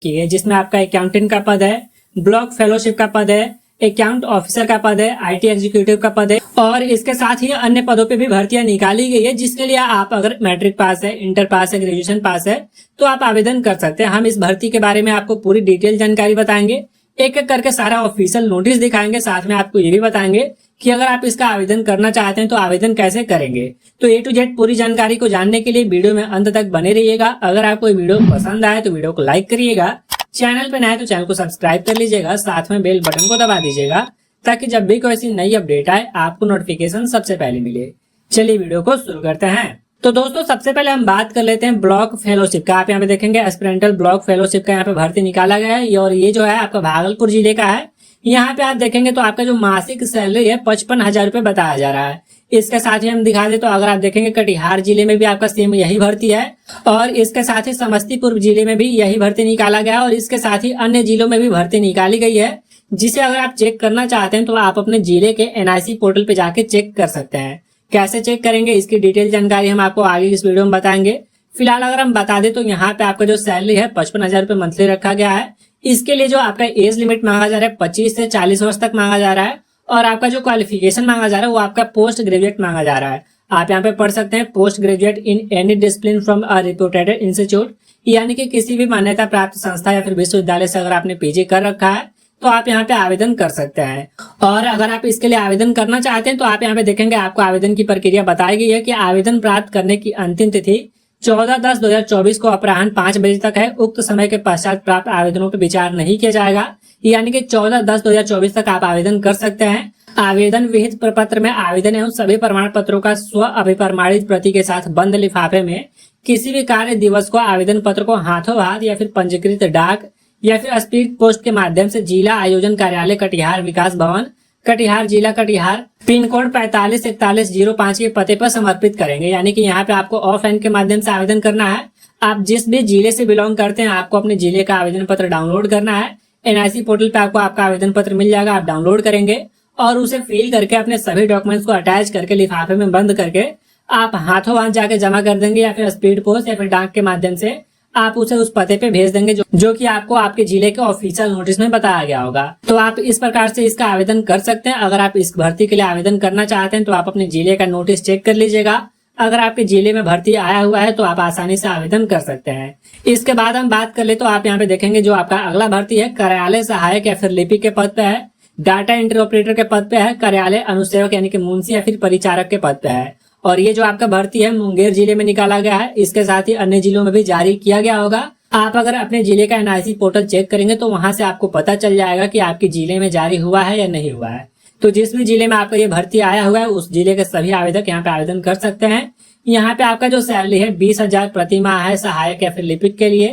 की है, जिसमें आपका अकाउंटेंट का पद है, ब्लॉक फेलोशिप का पद है, अकाउंट ऑफिसर का पद है, आईटी एग्जीक्यूटिव का पद है और इसके साथ ही अन्य पदों पे भी भर्तियां निकाली गई है, जिसके लिए आप अगर मैट्रिक पास है, इंटर पास है, ग्रेजुएशन पास है तो आप आवेदन कर सकते हैं। हम इस भर्ती के बारे में आपको पूरी डिटेल जानकारी बताएंगे, एक एक करके सारा ऑफिशियल नोटिस दिखाएंगे, साथ में आपको ये भी बताएंगे कि अगर आप इसका आवेदन करना चाहते हैं तो आवेदन कैसे करेंगे। तो ए टू जेड पूरी जानकारी को जानने के लिए वीडियो में अंत तक बने रहिएगा। अगर आपको ये वीडियो पसंद आए तो वीडियो को लाइक करिएगा, चैनल पे नए तो चैनल को सब्सक्राइब कर लीजिएगा, साथ में बेल बटन को दबा दीजिएगा ताकि जब भी कोई ऐसी नई अपडेट आए आपको नोटिफिकेशन सबसे पहले मिले। चलिए वीडियो को शुरू करते हैं। तो दोस्तों सबसे पहले हम बात कर लेते हैं ब्लॉक फेलोशिप का। आप यहाँ पे देखेंगे एस्पिरेंटल ब्लॉक फेलोशिप का यहाँ पे भर्ती निकाला गया है और ये जो है आपका भागलपुर जिले का है। यहाँ पे आप देखेंगे तो आपका जो मासिक सैलरी है 55,000 रुपए बताया जा रहा है। इसके साथ ही हम दिखा दे तो अगर आप देखेंगे कटिहार जिले में भी आपका सेम यही भर्ती है और इसके साथ ही समस्तीपुर जिले में भी यही भर्ती निकाला गया और इसके साथ ही अन्य जिलों में भी भर्ती निकाली गई है, जिसे अगर आप चेक करना चाहते हैं तो आप अपने जिले के एनआईसी पोर्टल पे जाके चेक कर सकते हैं। कैसे चेक करेंगे इसकी डिटेल जानकारी हम आपको आगे इस वीडियो में बताएंगे। फिलहाल अगर हम बता दें तो यहाँ पे आपका जो सैलरी है 55,000 रुपए मंथली रखा गया है। इसके लिए जो आपका एज लिमिट मांगा जा रहा है 25 से 40 वर्ष तक मांगा जा रहा है और आपका जो क्वालिफिकेशन मांगा जा रहा है वो आपका पोस्ट ग्रेजुएट मांगा जा रहा है। आप यहाँ पे पढ़ सकते हैं post graduate in any discipline from a reputed institute, यानी कि किसी भी मान्यता प्राप्त संस्था या फिर विश्वविद्यालय से अगर आपने पीजी कर रखा है तो आप यहाँ पे आवेदन कर सकते हैं। और अगर आप इसके लिए आवेदन करना चाहते हैं तो आप यहाँ पे देखेंगे आपको आवेदन की प्रक्रिया बताई गई है कि आवेदन प्राप्त करने की अंतिम तिथि 14/10/2024 को अपराह्न 5 बजे तक है। उक्त समय के पश्चात प्राप्त आवेदनों पर विचार नहीं किया जाएगा, यानी कि 14/10/2024 तक आप आवेदन कर सकते हैं। आवेदन विहित प्रपत्र में आवेदन एवं सभी प्रमाण पत्रों का स्व अभिप्रमाणित प्रति के साथ बंद लिफाफे में किसी भी कार्य दिवस को आवेदन पत्र को हाथों हाथ या फिर पंजीकृत डाक या फिर स्पीड पोस्ट के माध्यम से जिला आयोजन कार्यालय कटिहार विकास भवन कटिहार जिला कटिहार पिन कोड 454105 के पते पर समर्पित करेंगे। यानी कि यहाँ पे आपको ऑफलाइन के माध्यम से आवेदन करना है। आप जिस भी जिले से बिलोंग करते हैं आपको अपने जिले का आवेदन पत्र डाउनलोड करना है। एनआईसी पोर्टल पे आपको आपका आवेदन पत्र मिल जाएगा, आप डाउनलोड करेंगे और उसे फिल करके अपने सभी डॉक्यूमेंट्स को अटैच करके लिफाफे में बंद करके आप हाथों हाथ जाके जमा कर देंगे या फिर स्पीड पोस्ट या फिर डाक के माध्यम से आप उसे उस पते पे भेज देंगे जो कि आपको आपके जिले के ऑफिशियल नोटिस में बताया गया होगा। तो आप इस प्रकार से इसका आवेदन कर सकते हैं। अगर आप इस भर्ती के लिए आवेदन करना चाहते हैं तो आप अपने जिले का नोटिस चेक कर लीजिएगा। अगर आपके जिले में भर्ती आया हुआ है तो आप आसानी से आवेदन कर सकते हैं। इसके बाद हम बात कर ले तो आप यहाँ पे देखेंगे जो आपका अगला भर्ती है कार्यालय सहायक या फिर लिपिक के पद पे है, डाटा एंट्री ऑपरेटर के पद पे है, कार्यालय अनुसेवक यानी कि मुंशी या फिर परिचारक के पद पे है और ये जो आपका भर्ती है मुंगेर जिले में निकाला गया है। इसके साथ ही अन्य जिलों में भी जारी किया गया होगा। आप अगर अपने जिले का एनआईसी पोर्टल चेक करेंगे तो वहां से आपको पता चल जाएगा कि आपके जिले में जारी हुआ है या नहीं हुआ है। तो जिस भी जिले में आपका ये भर्ती आया हुआ है उस जिले के सभी आवेदक यहाँ पे आवेदन कर सकते हैं। यहाँ पे आपका जो सैलरी है 20,000 प्रति माह है सहायक या फिर लिपिक के लिए,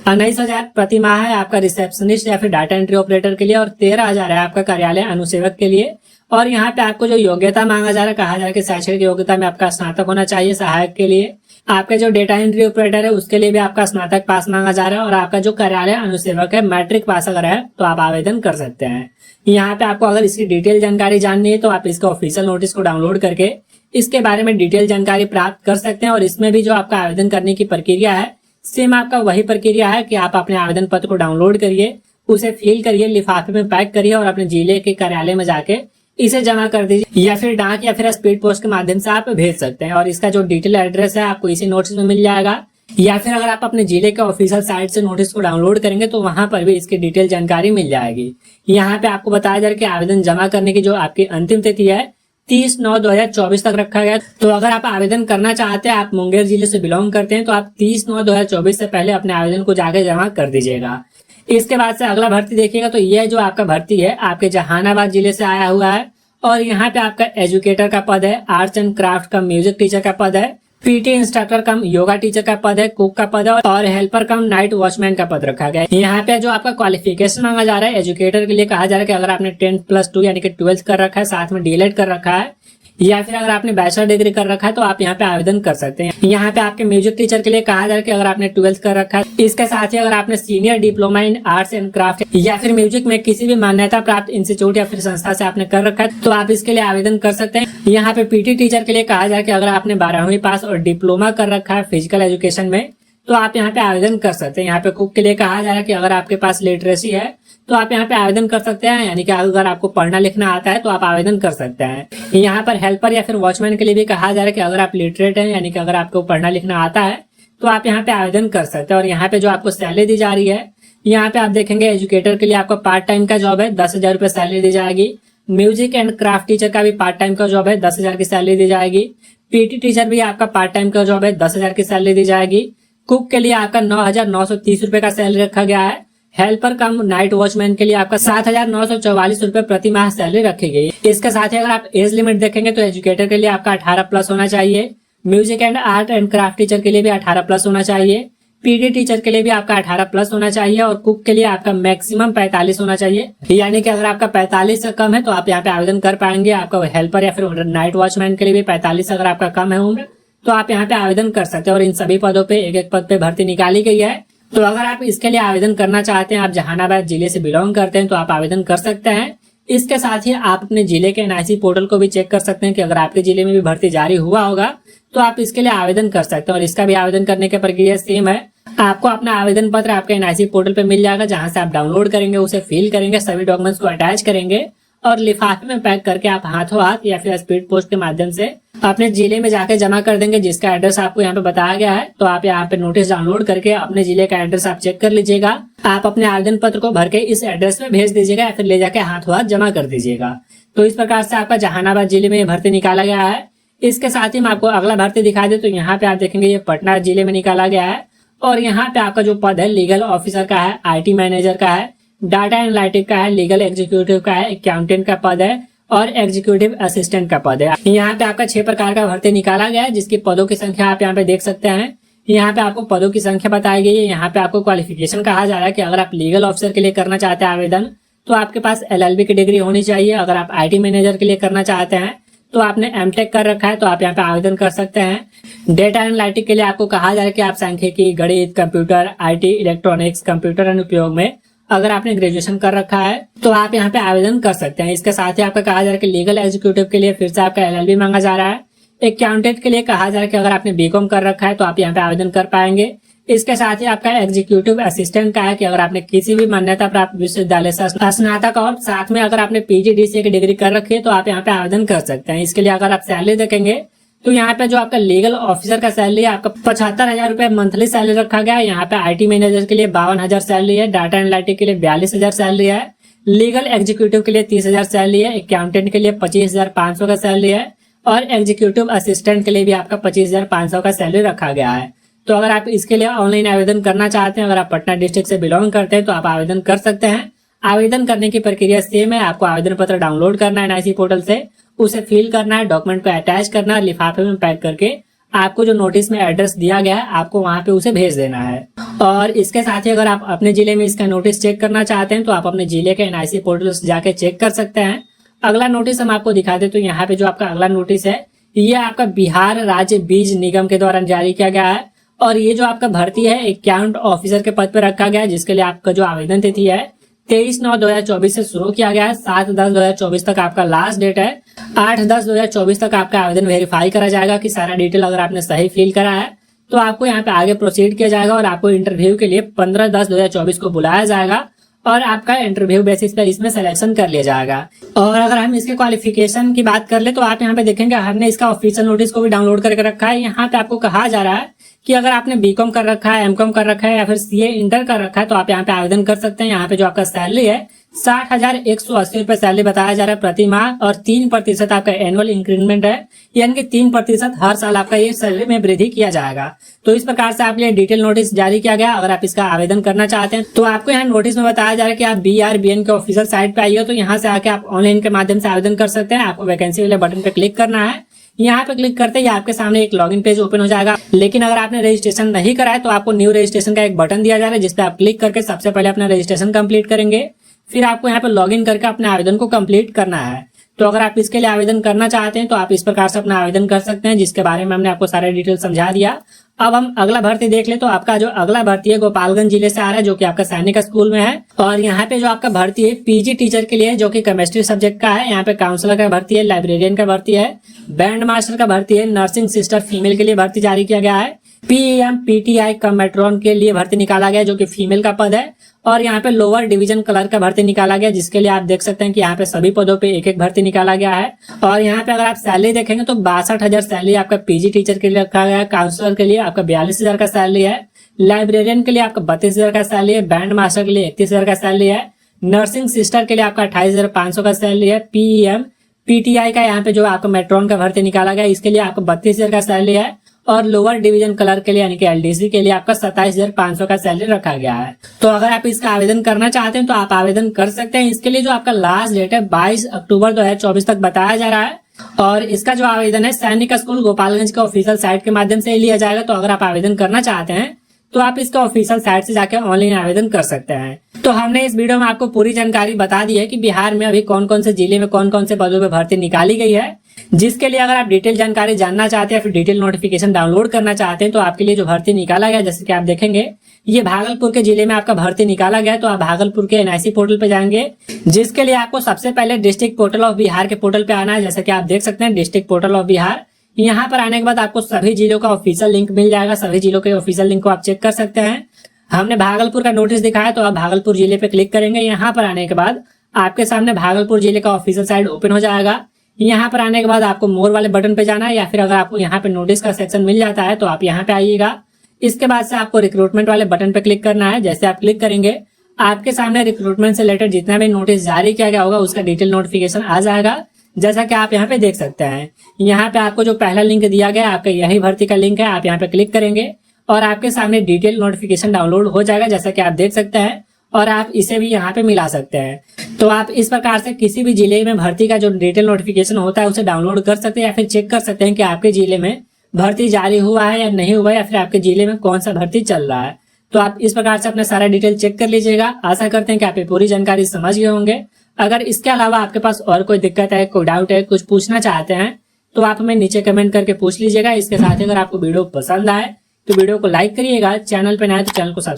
19,000 प्रति माह है आपका रिसेप्शनिस्ट या फिर डाटा एंट्री ऑपरेटर के लिए और 13,000 है आपका कार्यालय अनुसेवक के लिए। और यहाँ पे आपको जो योग्यता मांगा जा रहा है, कहा जा रहा है कि शैक्षणिक योग्यता में आपका स्नातक होना चाहिए सहायक के लिए। आपका जो डेटा एंट्री ऑपरेटर है उसके लिए भी आपका स्नातक पास मांगा जा रहा है और आपका जो कार्यालय अनुसेवक है मैट्रिक पास अगर है तो आप आवेदन कर सकते हैं। यहाँ पे आपको अगर इसकी डिटेल जानकारी जाननी है तो आप इसका ऑफिशियल नोटिस को डाउनलोड करके इसके बारे में डिटेल जानकारी प्राप्त कर सकते हैं। और इसमें भी जो आपका आवेदन करने की प्रक्रिया है सेम आपका वही प्रक्रिया है कि आप अपने आवेदन पत्र को डाउनलोड करिए, उसे फिल करिए, लिफाफे में पैक करिए और अपने जिले के कार्यालय में जाके इसे जमा कर दीजिए या फिर डाक या फिर स्पीड पोस्ट के माध्यम से आप भेज सकते हैं। और इसका जो डिटेल एड्रेस है आपको इसी नोटिस में मिल जाएगा या फिर अगर आप अपने जिले के ऑफिशियल साइट से नोटिस को डाउनलोड करेंगे तो वहां पर भी इसकी डिटेल जानकारी मिल जाएगी। यहाँ पे आपको बताया जा रहा है कि आवेदन जमा करने की जो आपकी अंतिम तिथि है 30/9/2024 तक रखा गया। तो अगर आप आवेदन करना चाहते हैं, आप मुंगेर जिले से बिलोंग करते हैं तो आप 30/9/2024 से पहले अपने आवेदन को जाके जमा कर दीजिएगा। इसके बाद से अगला भर्ती देखिएगा तो यह जो आपका भर्ती है आपके जहानाबाद जिले से आया हुआ है और यहाँ पे आपका एजुकेटर का पद है, आर्ट्स एंड क्राफ्ट का म्यूजिक टीचर का पद है, पीटी इंस्ट्रक्टर कम योगा टीचर का पद है, कुक का पद है और हेल्पर कम नाइट वॉचमैन का पद रखा गया है। यहाँ पे जो आपका क्वालिफिकेशन मांगा जा रहा है एजुकेटर के लिए कहा जा रहा है कि अगर आपने 10+2 यानी कि 12th कर रखा है, साथ में डीएलएड कर रखा है या फिर अगर आपने बैचलर डिग्री कर रखा है तो आप यहाँ पे आवेदन कर सकते हैं। यहाँ पे आपके म्यूजिक टीचर के लिए कहा जा रहा है कि अगर आपने 12th कर रखा है, इसके साथ ही अगर आपने senior diploma in arts and craft या फिर म्यूजिक में किसी भी मान्यता प्राप्त इंस्टीट्यूट या फिर संस्था से आपने कर रखा है तो आप इसके लिए आवेदन कर सकते हैं। यहाँ पे पीटी टीचर के लिए कहा जा रहा है कि अगर आपने 12वीं पास और डिप्लोमा कर रखा है फिजिकल एजुकेशन में तो आप यहाँ पे आवेदन कर सकते हैं। यहाँ पे कुक के लिए कहा जा रहा है कि अगर आपके पास लिटरेसी है तो आप यहाँ पे आवेदन कर सकते हैं, यानी कि अगर आपको पढ़ना लिखना आता है तो आप आवेदन कर सकते हैं। यहाँ पर हेल्पर या फिर वॉचमैन के लिए भी कहा जा रहा है कि अगर आप लिटरेट हैं, यानी कि अगर आपको पढ़ना लिखना आता है तो आप यहाँ पे आवेदन कर सकते हैं। और यहाँ पे जो आपको सैलरी दी जा रही है, यहाँ पे आप देखेंगे एजुकेटर के लिए आपको पार्ट टाइम का जॉब है, 10,000 रुपये सैलरी दी जाएगी। म्यूजिक एंड क्राफ्ट टीचर का भी पार्ट टाइम का जॉब है, 10,000 की सैलरी दी जाएगी। पीटी टीचर भी आपका पार्ट टाइम का जॉब है, 10,000 की सैलरी दी जाएगी। कुक के लिए आपका 9,930 रुपए का सैलरी रखा गया है। हेल्पर कम नाइट वॉचमैन के लिए आपका 7,944 रुपए प्रति माह सैलरी रखी गई। इसके साथ ही अगर आप एज लिमिट देखेंगे तो एजुकेटर के लिए आपका 18 प्लस होना चाहिए। Music and art and craft teacher के लिए भी 18 प्लस होना चाहिए। पीटी टीचर के लिए भी आपका 18 प्लस होना चाहिए। और कुक के लिए आपका मैक्सिमम 45 होना चाहिए, यानी कि अगर आपका 45 से कम है तो आप यहाँ पे आवेदन कर पाएंगे। आपका हेल्पर या फिर नाइट वॉचमैन के लिए भी 45 अगर आपका कम है उम्र तो आप यहाँ पे आवेदन कर सकते हैं। और इन सभी पदों पे एक एक पद पे भर्ती निकाली गई है। तो अगर आप इसके लिए आवेदन करना चाहते हैं, आप जहानाबाद जिले से बिलोंग करते हैं तो आप आवेदन कर सकते हैं। इसके साथ ही आप अपने जिले के एनआईसी पोर्टल को भी चेक कर सकते हैं कि अगर आपके जिले में भी भर्ती जारी हुआ होगा तो आप इसके लिए आवेदन कर सकते हैं। और इसका भी आवेदन करने की प्रक्रिया सेम है। आपको अपना आवेदन पत्र आपके एनआईसी पोर्टल पे मिल जाएगा, जहां से आप डाउनलोड करेंगे, उसे फिल करेंगे, सभी डॉक्यूमेंट्स को अटैच करेंगे और लिफाफे में पैक करके आप हाथों हाथ या फिर स्पीड पोस्ट के माध्यम से अपने जिले में जाके जमा कर देंगे, जिसका एड्रेस आपको यहाँ पे बताया गया है। तो आप यहाँ पे नोटिस डाउनलोड करके अपने जिले का एड्रेस आप चेक कर लीजिएगा। आप अपने आवेदन पत्र को भर के इस एड्रेस में भेज दीजिएगा या फिर ले जाके हाथों हाथ जमा कर दीजिएगा। तो इस प्रकार से आपका जहानाबाद जिले में भर्ती निकाला गया है। इसके साथ ही मैं आपको अगला भर्ती दिखा दे तो यहाँ पे आप देखेंगे ये पटना जिले में निकाला गया है। और यहाँ पे आपका जो पद है लीगल ऑफिसर का है, आईटी मैनेजर का है, डाटा एनालिटिक का है, लीगल एग्जीक्यूटिव का है, अकाउंटेंट का पद है और एग्जीक्यूटिव असिस्टेंट का पद है। यहाँ पे आपका 6 प्रकार का भर्ती निकाला गया है, जिसकी पदों की संख्या आप यहाँ पे देख सकते हैं। यहाँ पे आपको पदों की संख्या बताई गई है। यहाँ पे आपको क्वालिफिकेशन कहा जा रहा है कि अगर आप लीगल ऑफिसर के लिए करना चाहते हैं आवेदन तो आपके पास LLB की डिग्री होनी चाहिए। अगर आप IT मैनेजर के लिए करना चाहते हैं तो आपने MTech कर रखा है तो आप यहाँ पे आवेदन कर सकते हैं। डेटा एनालिटिक के लिए आपको कहा जा रहा है कि आप सांख्यिकी, गणित, कंप्यूटर, IT, इलेक्ट्रॉनिक्स, कंप्यूटर अनुप्रयोग में अगर आपने ग्रेजुएशन कर रखा है तो आप यहाँ पे आवेदन कर सकते हैं। इसके साथ ही आपका कहा जा रहा है कि लीगल एग्जीक्यूटिव के लिए फिर से आपका LLB मांगा जा रहा है। अकाउंटेंट के लिए कहा जा रहा है कि अगर आपने BCom कर रखा है तो आप यहाँ पे आवेदन कर पाएंगे। इसके साथ ही आपका एग्जीक्यूटिव असिस्टेंट का है कि अगर आपने किसी भी मान्यता प्राप्त विश्वविद्यालय से स्नातक और साथ में अगर आपने PGDCA की डिग्री कर रखी है तो आप यहाँ पे आवेदन कर सकते हैं। इसके लिए अगर आप सैलरी देखेंगे तो यहाँ पे जो आपका लीगल ऑफिसर का सैलरी है आपका 75,000 रुपए मंथली सैलरी रखा गया है। यहाँ पे IT मैनेजर के लिए 52,000 सैलरी है, डाटा एनालिटिक के लिए 42,000 सैलरी है, लीगल एग्जीक्यूटिव के लिए 30,000 सैलरी है, अकाउंटेंट के लिए 25,500 का सैलरी है और एग्जीक्यूटिव असिस्टेंट के लिए भी आपका 25,500 का सैलरी रखा गया है। तो अगर आप इसके लिए ऑनलाइन आवेदन करना चाहते हैं, अगर आप पटना डिस्ट्रिक्ट से बिलोंग करते हैं तो आप आवेदन कर सकते हैं। आवेदन करने की प्रक्रिया सेम है। आपको आवेदन पत्र डाउनलोड करना है एनआईसी पोर्टल से, उसे फिल करना है, डॉक्यूमेंट को अटैच करना है, लिफाफे में पैक करके आपको जो नोटिस में एड्रेस दिया गया है आपको वहां पे उसे भेज देना है। और इसके साथ ही अगर आप अपने जिले में इसका नोटिस चेक करना चाहते हैं तो आप अपने जिले के एनआईसी पोर्टल से जाके चेक कर सकते हैं। अगला नोटिस हम आपको दिखा दे तो यहाँ पे जो आपका अगला नोटिस है ये आपका बिहार राज्य बीज निगम के द्वारा जारी किया गया है। और ये जो आपका भर्ती है अकाउंट ऑफिसर के पद पर रखा गया है, जिसके लिए आपका जो आवेदन तिथि है 23/9/2024 से शुरू किया गया है। 7/10/2024 तक आपका लास्ट डेट है। 8/10/2024 तक आपका आवेदन वेरीफाई करा जाएगा कि सारा डिटेल अगर आपने सही फिल करा है तो आपको यहाँ पे आगे प्रोसीड किया जाएगा और आपको इंटरव्यू के लिए 15/10/2024 को बुलाया जाएगा और आपका इंटरव्यू बेसिस पर इसमें सिलेक्शन कर लिया जाएगा। और अगर हम इसके क्वालिफिकेशन की बात कर ले तो आप यहाँ पे देखेंगे हमने इसका ऑफिशियल नोटिस को भी डाउनलोड करके रखा है। यहाँ पे आपको कहा जा रहा है कि अगर आपने BCom कर रखा है, MCom कर रखा है या फिर CA इंटर कर रखा है तो आप यहाँ पे आवेदन कर सकते हैं। यहाँ पे जो आपका सैलरी है 60,180 रुपए सैलरी बताया जा रहा है प्रति माह और 3% आपका एनुअल इंक्रीमेंट है, यानी कि 3% हर साल आपका ये सैलरी में वृद्धि किया जाएगा। तो इस प्रकार से आपके लिए डिटेल नोटिस जारी किया गया। अगर आप इसका आवेदन करना चाहते हैं तो आपको यहाँ नोटिस में बताया जा रहा है कि आप BRBN के ऑफिशियल साइट पे आइए, तो यहाँ से आके आप ऑनलाइन के माध्यम से आवेदन कर सकते हैं। आपको वैकेंसी वाले बटन पे क्लिक करना है। यहाँ पे क्लिक करते ही आपके सामने एक लॉगिन पेज ओपन हो जाएगा। लेकिन अगर आपने रजिस्ट्रेशन नहीं करा है तो आपको न्यू रजिस्ट्रेशन का एक बटन दिया जा रहा है, जिसपे आप क्लिक करके सबसे पहले अपना रजिस्ट्रेशन कंप्लीट करेंगे। फिर आपको यहाँ पे लॉगिन करके अपने आवेदन को कंप्लीट करना है। तो अगर आप इसके लिए आवेदन करना चाहते हैं तो आप इस प्रकार से अपना आवेदन कर सकते हैं, जिसके बारे में हमने आपको सारे डिटेल समझा दिया। अब हम अगला भर्ती देख ले तो आपका जो अगला भर्ती है गोपालगंज जिले से आ रहा है, जो कि आपका सैनिक स्कूल में है। और यहाँ पे जो आपका भर्ती है PG टीचर के लिए, जो कि केमिस्ट्री सब्जेक्ट का है। यहाँ पे काउंसलर का भर्ती है, लाइब्रेरियन का भर्ती है, बैंड मास्टर का भर्ती है, नर्सिंग सिस्टर फीमेल के लिए भर्ती जारी किया गया है। पीएम पीटीआई कम मेट्रॉन के लिए भर्ती निकाला गया जो कि फीमेल का पद है। और यहाँ पे लोअर डिवीजन क्लर्क का भर्ती निकाला गया जिसके लिए आप देख सकते हैं कि यहाँ पे सभी पदों पे एक एक भर्ती निकाला गया है। और यहाँ पे अगर आप सैलरी देखेंगे तो 62,000 सैलरी आपका पीजी टीचर के लिए रखा गया है। काउंसलर के लिए आपका 42,000 का सैलरी है। लाइब्रेरियन के लिए आपका 32,000 का सैलरी है। बैंड मास्टर के लिए 31,000 का सैलरी है। नर्सिंग सिस्टर के लिए आपका 28,500 का सैलरी है। पीएम पीटीआई का यहाँ पे जो आपका मेट्रॉन का भर्ती निकाला गया इसके लिए आपको 32,000 का सैलरी है। और लोअर डिवीजन क्लर्क के लिए यानी कि एलडीसी के लिए आपका 27,500 का सैलरी रखा गया है। तो अगर आप इसका आवेदन करना चाहते हैं तो आप आवेदन कर सकते हैं। इसके लिए जो आपका लास्ट डेट है 22 अक्टूबर 2024 तक बताया जा रहा है। और इसका जो आवेदन है सैनिक स्कूल गोपालगंज के ऑफिशियल साइट के माध्यम से लिया जाएगा। तो अगर आप आवेदन करना चाहते हैं तो आप इसका ऑफिशियल साइट से जाकर ऑनलाइन आवेदन कर सकते हैं। तो हमने इस वीडियो में आपको पूरी जानकारी बता दी है कि बिहार में अभी कौन कौन से जिले में कौन कौन से पदों पे भर्ती निकाली गई है, जिसके लिए अगर आप डिटेल जानकारी जानना चाहते हैं फिर डिटेल नोटिफिकेशन डाउनलोड करना चाहते हैं तो आपके लिए जो भर्ती निकाला गया जैसे कि आप देखेंगे ये भागलपुर के जिले में आपका भर्ती निकाला गया। तो आप भागलपुर के एनआईसी पोर्टल पे जाएंगे जिसके लिए आपको सबसे पहले डिस्ट्रिक्ट पोर्टल ऑफ बिहार के पोर्टल पे आना है। जैसे कि आप देख सकते हैं डिस्ट्रिक्ट पोर्टल ऑफ बिहार, यहाँ पर आने के बाद आपको सभी जिलों का ऑफिशियल लिंक मिल जाएगा। सभी जिलों के ऑफिशियल लिंक को आप चेक कर सकते हैं। हमने भागलपुर का नोटिस दिखाया तो आप भागलपुर जिले पे क्लिक करेंगे। यहाँ पर आने के बाद आपके सामने भागलपुर जिले का ऑफिशियल साइट ओपन हो जाएगा। यहाँ पर आने के बाद आपको मोर वाले बटन पे जाना है या फिर अगर आपको यहाँ पे नोटिस का सेक्शन मिल जाता है तो आप यहाँ पे आइएगा। इसके बाद से आपको रिक्रूटमेंट वाले बटन पे क्लिक करना है। जैसे आप क्लिक करेंगे आपके सामने रिक्रूटमेंट से रिलेटेड जितना भी नोटिस जारी किया गया होगा उसका डिटेल नोटिफिकेशन आ जाएगा। जैसा कि आप यहाँ पे देख सकते हैं यहाँ पे आपको जो पहला लिंक दिया गया आपका यही भर्ती का लिंक है। आप यहाँ पे क्लिक करेंगे और आपके सामने डिटेल नोटिफिकेशन डाउनलोड हो जाएगा जैसा कि आप देख सकते हैं। और आप इसे भी यहाँ पे मिला सकते हैं। तो आप इस प्रकार से किसी भी जिले में भर्ती का जो डिटेल नोटिफिकेशन होता है उसे डाउनलोड कर सकते हैं या फिर चेक कर सकते हैं कि आपके जिले में भर्ती जारी हुआ है या नहीं हुआ है या फिर आपके जिले में कौन सा भर्ती चल रहा है। तो आप इस प्रकार से अपना सारा डिटेल चेक कर लीजिएगा। आशा करते हैं कि आप ये पूरी जानकारी समझ गए होंगे। अगर इसके अलावा आपके पास और कोई दिक्कत है, कोई डाउट है, कुछ पूछना चाहते हैं तो आप हमें नीचे कमेंट करके पूछ लीजिएगा। इसके साथ ही अगर आपको वीडियो पसंद आए तो वीडियो को लाइक करिएगा। चैनल पे नए तो चैनल को सब्सक्राइब